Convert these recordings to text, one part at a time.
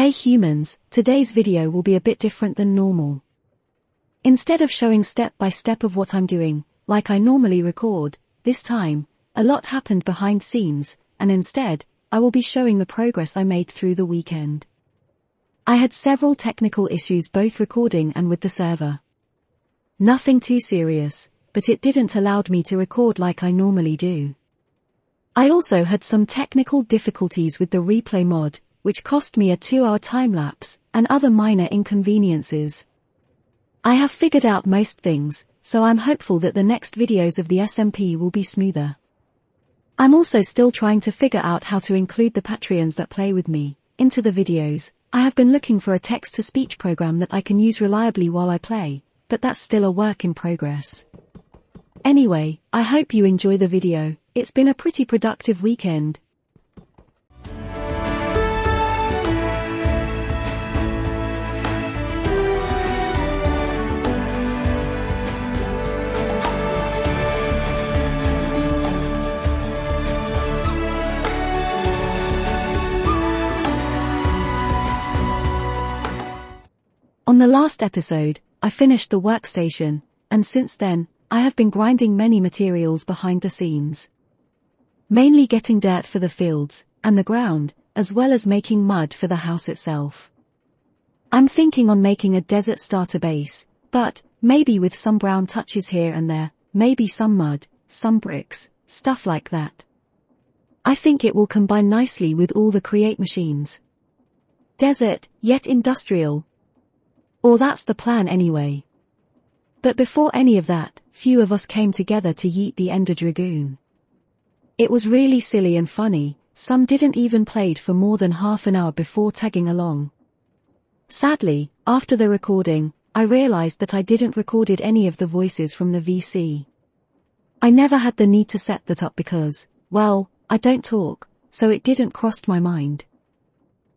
Hey humans, today's video will be a bit different than normal. Instead of showing step by step of what I'm doing, like I normally record, this time, a lot happened behind scenes, and instead, I will be showing the progress I made through the weekend. I had several technical issues both recording and with the server. Nothing too serious, but it didn't allow me to record like I normally do. I also had some technical difficulties with the replay mod, which cost me a 2-hour time-lapse, and other minor inconveniences. I have figured out most things, so I'm hopeful that the next videos of the SMP will be smoother. I'm also still trying to figure out how to include the Patreons that play with me into the videos. I have been looking for a text-to-speech program that I can use reliably while I play, but that's still a work in progress. Anyway, I hope you enjoy the video. It's been a pretty productive weekend. On the last episode, I finished the workstation, and since then, I have been grinding many materials behind the scenes. Mainly getting dirt for the fields, and the ground, as well as making mud for the house itself. I'm thinking on making a desert starter base, but, maybe with some brown touches here and there, maybe some mud, some bricks, stuff like that. I think it will combine nicely with all the create machines. Desert, yet industrial. Or that's the plan anyway. But before any of that, few of us came together to yeet the End of Dragoon. It was really silly and funny, some didn't even played for more than half an hour before tagging along. Sadly, after the recording, I realized that I didn't recorded any of the voices from the VC. I never had the need to set that up because, well, I don't talk, so it didn't cross my mind.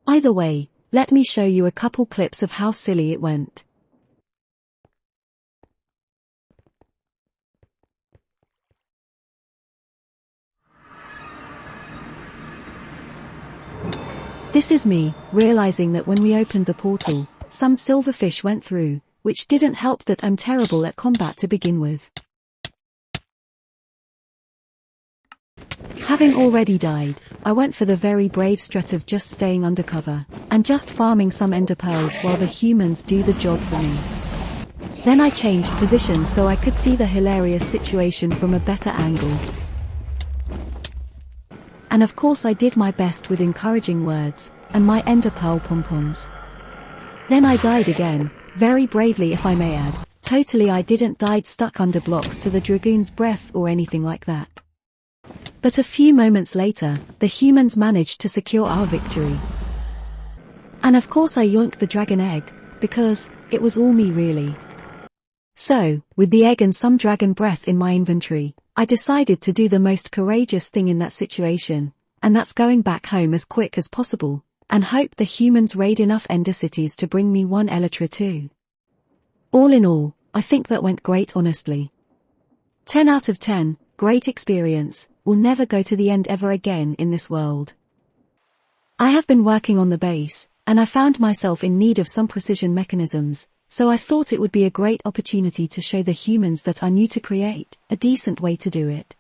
Either way, let me show you a couple clips of how silly it went. This is me, realizing that when we opened the portal, some silverfish went through, which didn't help that I'm terrible at combat to begin with. Having already died, I went for the very brave strat of just staying undercover, and just farming some ender pearls while the humans do the job for me. Then I changed position so I could see the hilarious situation from a better angle. And of course I did my best with encouraging words, and my ender pearl pom-poms. Then I died again, very bravely if I may add. Totally I didn't died stuck under blocks to the dragoon's breath or anything like that. But a few moments later, the humans managed to secure our victory. And of course I yoinked the dragon egg, because, it was all me really. So, with the egg and some dragon breath in my inventory, I decided to do the most courageous thing in that situation, and that's going back home as quick as possible, and hope the humans raid enough ender cities to bring me one elytra too. All in all, I think that went great honestly. 10 out of 10, great experience, will never go to the end ever again in this world. I have been working on the base, and I found myself in need of some precision mechanisms, so I thought it would be a great opportunity to show the humans that are new to create, a decent way to do it.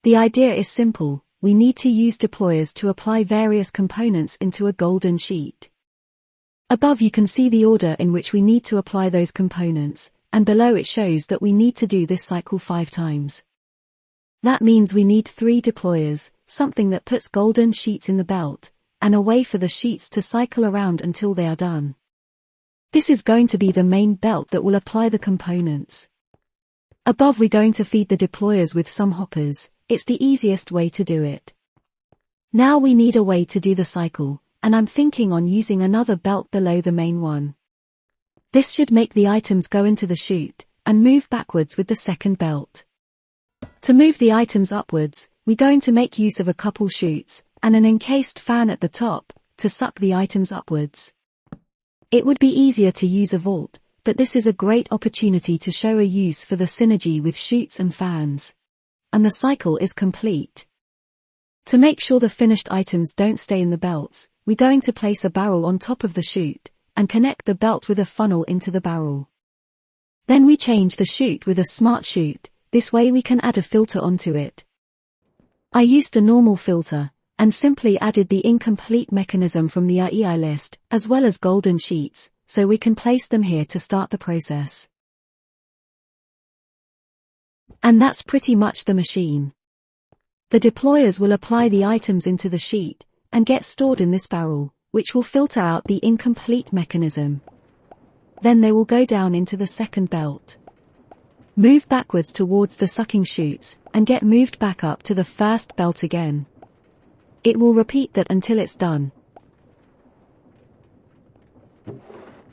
The idea is simple, we need to use deployers to apply various components into a golden sheet. Above you can see the order in which we need to apply those components, and below it shows that we need to do this cycle 5 times. That means we need 3 deployers, something that puts golden sheets in the belt, and a way for the sheets to cycle around until they are done. This is going to be the main belt that will apply the components. Above we're going to feed the deployers with some hoppers, it's the easiest way to do it. Now we need a way to do the cycle, and I'm thinking on using another belt below the main one. This should make the items go into the chute, and move backwards with the second belt. To move the items upwards, we're going to make use of a couple chutes, and an encased fan at the top, to suck the items upwards. It would be easier to use a vault, but this is a great opportunity to show a use for the synergy with chutes and fans. And the cycle is complete. To make sure the finished items don't stay in the belts, we're going to place a barrel on top of the chute, and connect the belt with a funnel into the barrel. Then we change the chute with a smart chute, this way we can add a filter onto it. I used a normal filter, and simply added the incomplete mechanism from the IEI list, as well as golden sheets, so we can place them here to start the process. And that's pretty much the machine. The deployers will apply the items into the sheet, and get stored in this barrel, which will filter out the incomplete mechanism. Then they will go down into the second belt. Move backwards towards the sucking chutes, and get moved back up to the first belt again. It will repeat that until it's done.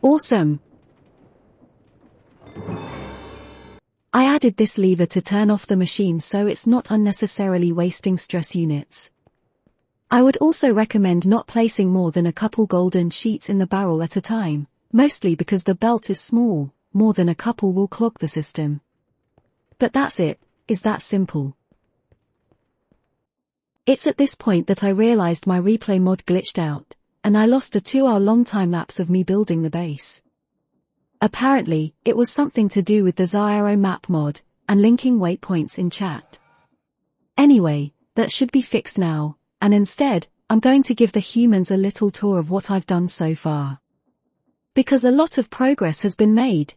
Awesome! I added this lever to turn off the machine so it's not unnecessarily wasting stress units. I would also recommend not placing more than a couple golden sheets in the barrel at a time, mostly because the belt is small, more than a couple will clog the system. But that's it, it's that simple. It's at this point that I realized my replay mod glitched out, and I lost a 2-hour-long time-lapse of me building the base. Apparently, it was something to do with the Zyro map mod, and linking waypoints in chat. Anyway, that should be fixed now, and instead, I'm going to give the humans a little tour of what I've done so far. Because a lot of progress has been made.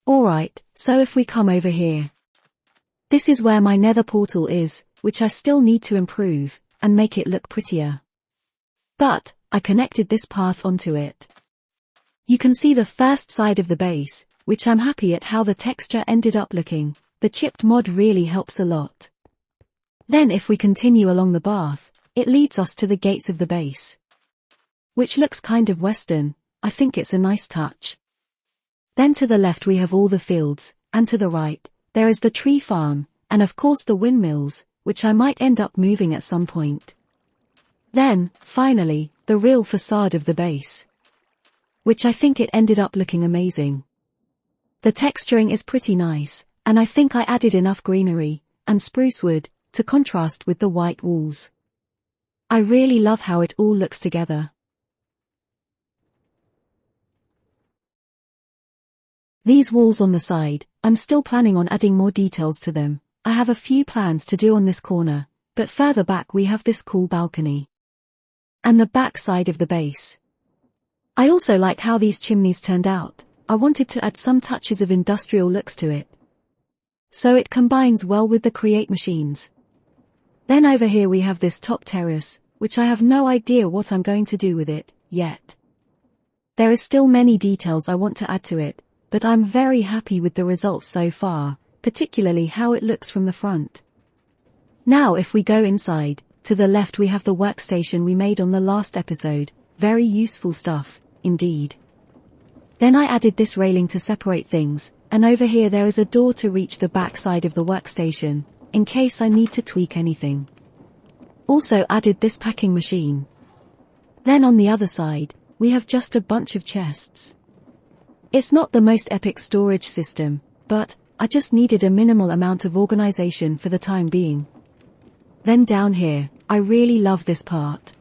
Alright, so if we come over here. This is where my nether portal is, which I still need to improve, and make it look prettier. But, I connected this path onto it. You can see the first side of the base, which I'm happy at how the texture ended up looking. The chipped mod really helps a lot. Then if we continue along the path, it leads us to the gates of the base. Which looks kind of western, I think it's a nice touch. Then to the left we have all the fields, and to the right, there is the tree farm, and of course the windmills, which I might end up moving at some point. Then, finally, the real facade of the base. Which I think it ended up looking amazing. The texturing is pretty nice, and I think I added enough greenery, and spruce wood, to contrast with the white walls. I really love how it all looks together. These walls on the side, I'm still planning on adding more details to them. I have a few plans to do on this corner, but further back we have this cool balcony. And the back side of the base. I also like how these chimneys turned out. I wanted to add some touches of industrial looks to it. So it combines well with the create machines. Then over here we have this top terrace, which I have no idea what I'm going to do with it, yet. There is still many details I want to add to it, but I'm very happy with the results so far, particularly how it looks from the front. Now if we go inside, to the left we have the workstation we made on the last episode, very useful stuff. Indeed. Then I added this railing to separate things, and over here there is a door to reach the back side of the workstation, in case I need to tweak anything. Also added this packing machine. Then on the other side, we have just a bunch of chests. It's not the most epic storage system, but I just needed a minimal amount of organization for the time being. Then down here, I really love this part.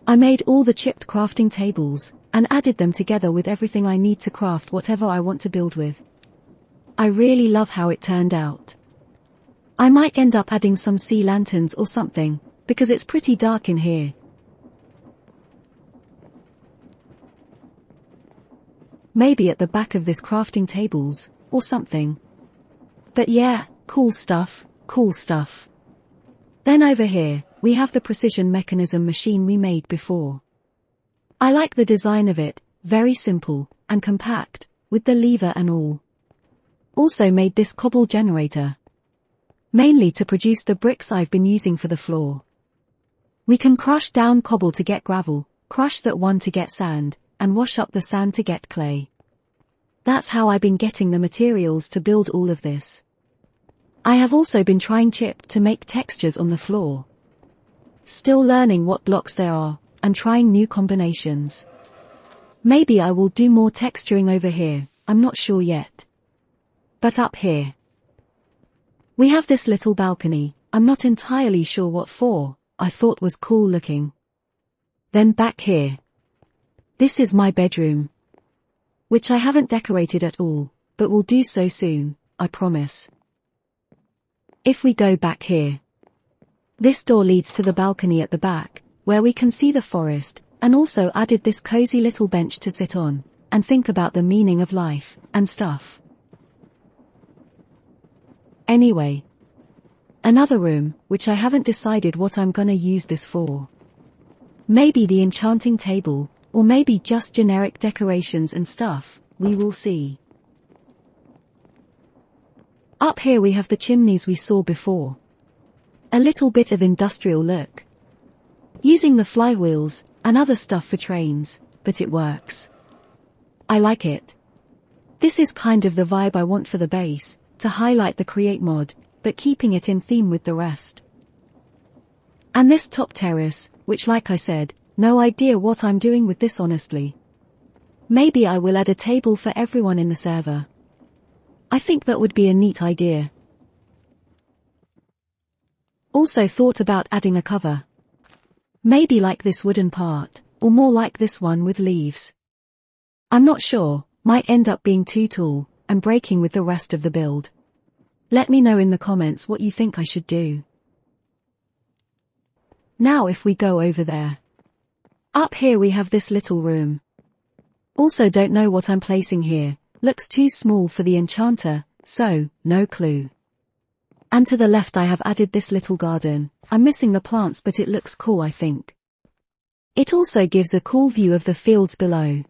I made all the chipped crafting tables, and added them together with everything I need to craft whatever I want to build with. I really love how it turned out. I might end up adding some sea lanterns or something, because it's pretty dark in here. Maybe at the back of this crafting tables, or something. But yeah, cool stuff, cool stuff. Then over here, we have the precision mechanism machine we made before. I like the design of it, very simple, and compact, with the lever and all. Also made this cobble generator. Mainly to produce the bricks I've been using for the floor. We can crush down cobble to get gravel, crush that one to get sand, and wash up the sand to get clay. That's how I've been getting the materials to build all of this. I have also been trying chip to make textures on the floor. Still learning what blocks there are, and trying new combinations. Maybe I will do more texturing over here, I'm not sure yet. But up here, we have this little balcony. I'm not entirely sure what for, I thought was cool looking. Then back here. This is my bedroom. Which I haven't decorated at all, but will do so soon, I promise. If we go back here. This door leads to the balcony at the back, where we can see the forest, and also added this cozy little bench to sit on, and think about the meaning of life, and stuff. Anyway. Another room, which I haven't decided what I'm gonna use this for. Maybe the enchanting table, or maybe just generic decorations and stuff, we will see. Up here we have the chimneys we saw before. A little bit of industrial look. Using the flywheels, and other stuff for trains, but it works. I like it. This is kind of the vibe I want for the base, to highlight the Create mod, but keeping it in theme with the rest. And this top terrace, which like I said, no idea what I'm doing with this honestly. Maybe I will add a table for everyone in the server. I think that would be a neat idea. Also thought about adding a cover. Maybe like this wooden part, or more like this one with leaves. I'm not sure, might end up being too tall, and breaking with the rest of the build. Let me know in the comments what you think I should do. Now if we go over there. Up here we have this little room. Also don't know what I'm placing here, looks too small for the enchanter, so, no clue. And to the left I have added this little garden. I'm missing the plants but it looks cool I think. It also gives a cool view of the fields below.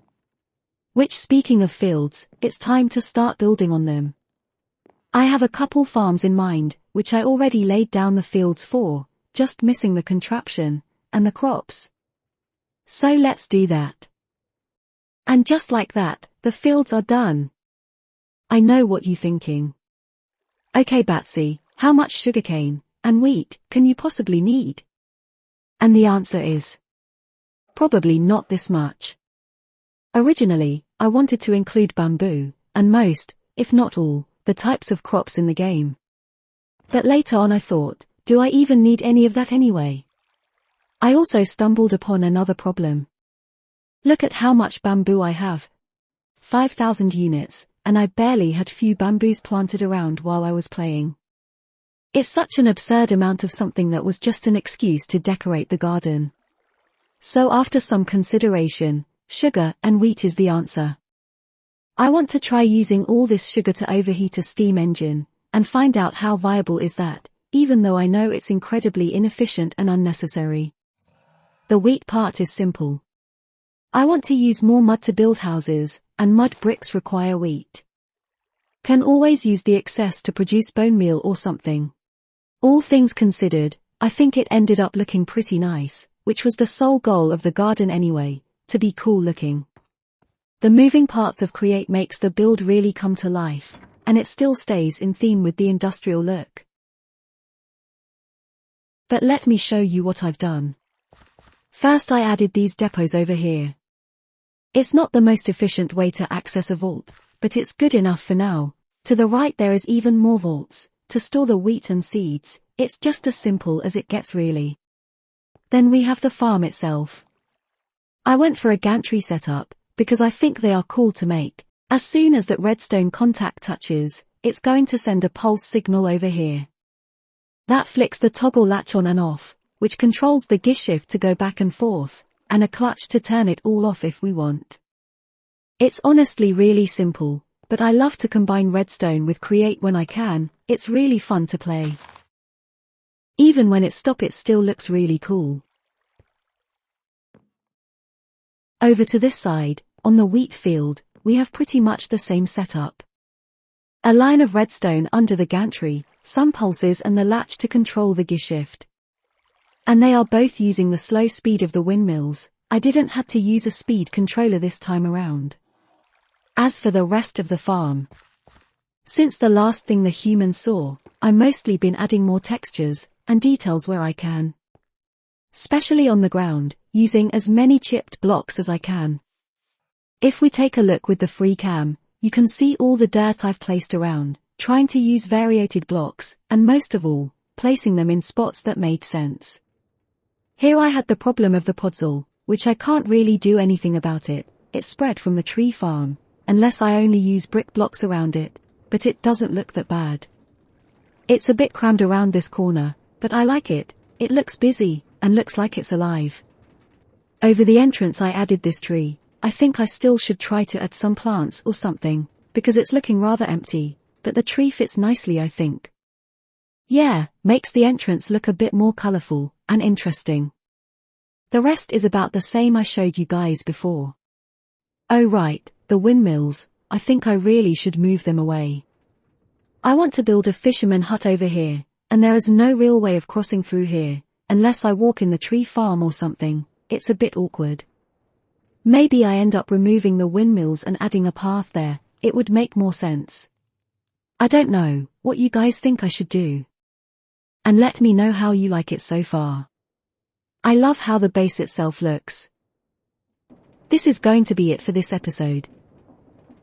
Which speaking of fields, it's time to start building on them. I have a couple farms in mind, which I already laid down the fields for, just missing the contraption, and the crops. So let's do that. And just like that, the fields are done. I know what you're thinking. Okay Batsy, how much sugarcane, and wheat, can you possibly need? And the answer is probably not this much. Originally, I wanted to include bamboo, and most, if not all, the types of crops in the game. But later on I thought, do I even need any of that anyway? I also stumbled upon another problem. Look at how much bamboo I have. 5,000 units, and I barely had few bamboos planted around while I was playing. It's such an absurd amount of something that was just an excuse to decorate the garden. So after some consideration, sugar and wheat is the answer. I want to try using all this sugar to overheat a steam engine, and find out how viable is that, even though I know it's incredibly inefficient and unnecessary. The wheat part is simple. I want to use more mud to build houses, and mud bricks require wheat. Can always use the excess to produce bone meal or something. All things considered, I think it ended up looking pretty nice, which was the sole goal of the garden anyway, to be cool looking. The moving parts of Create makes the build really come to life, and it still stays in theme with the industrial look. But let me show you what I've done. First I added these depots over here. It's not the most efficient way to access a vault, but it's good enough for now. To the right there is even more vaults, to store the wheat and seeds. It's just as simple as it gets really. Then we have the farm itself. I went for a gantry setup, because I think they are cool to make. As soon as that redstone contact touches, it's going to send a pulse signal over here. That flicks the toggle latch on and off, which controls the gear shift to go back and forth, and a clutch to turn it all off if we want. It's honestly really simple, but I love to combine redstone with Create when I can. It's really fun to play. Even when it's stopped it still looks really cool. Over to this side, on the wheat field, we have pretty much the same setup. A line of redstone under the gantry, some pulses and the latch to control the gear shift. And they are both using the slow speed of the windmills. I didn't have to use a speed controller this time around. As for the rest of the farm, since the last thing the humans saw, I've mostly been adding more textures and details where I can. Especially on the ground, using as many chipped blocks as I can. If we take a look with the free cam, you can see all the dirt I've placed around, trying to use variated blocks, and most of all, placing them in spots that made sense. Here I had the problem of the podzol, which I can't really do anything about it. It's spread from the tree farm, unless I only use brick blocks around it, but it doesn't look that bad. It's a bit crammed around this corner, but I like it. It looks busy, and looks like it's alive. Over the entrance I added this tree. I think I still should try to add some plants or something, because it's looking rather empty, but the tree fits nicely I think. Yeah, makes the entrance look a bit more colorful and interesting. The rest is about the same I showed you guys before. Oh right, the windmills, I think I really should move them away. I want to build a fisherman hut over here, and there is no real way of crossing through here, unless I walk in the tree farm or something. It's a bit awkward. Maybe I end up removing the windmills and adding a path there. It would make more sense. I don't know what you guys think I should do. And let me know how you like it so far. I love how the base itself looks. This is going to be it for this episode.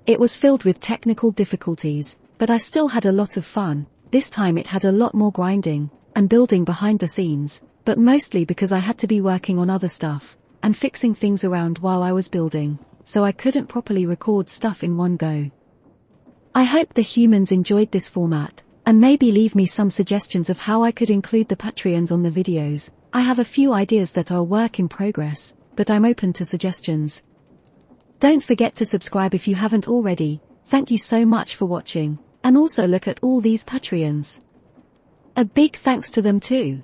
It was filled with technical difficulties, but I still had a lot of fun. This time it had a lot more grinding and building behind the scenes, but mostly because I had to be working on other stuff and fixing things around while I was building, so I couldn't properly record stuff in one go. I hope the humans enjoyed this format, and maybe leave me some suggestions of how I could include the Patreons on the videos. I have a few ideas that are a work in progress, but I'm open to suggestions. Don't forget to subscribe if you haven't already. Thank you so much for watching, and also look at all these Patreons. A big thanks to them too.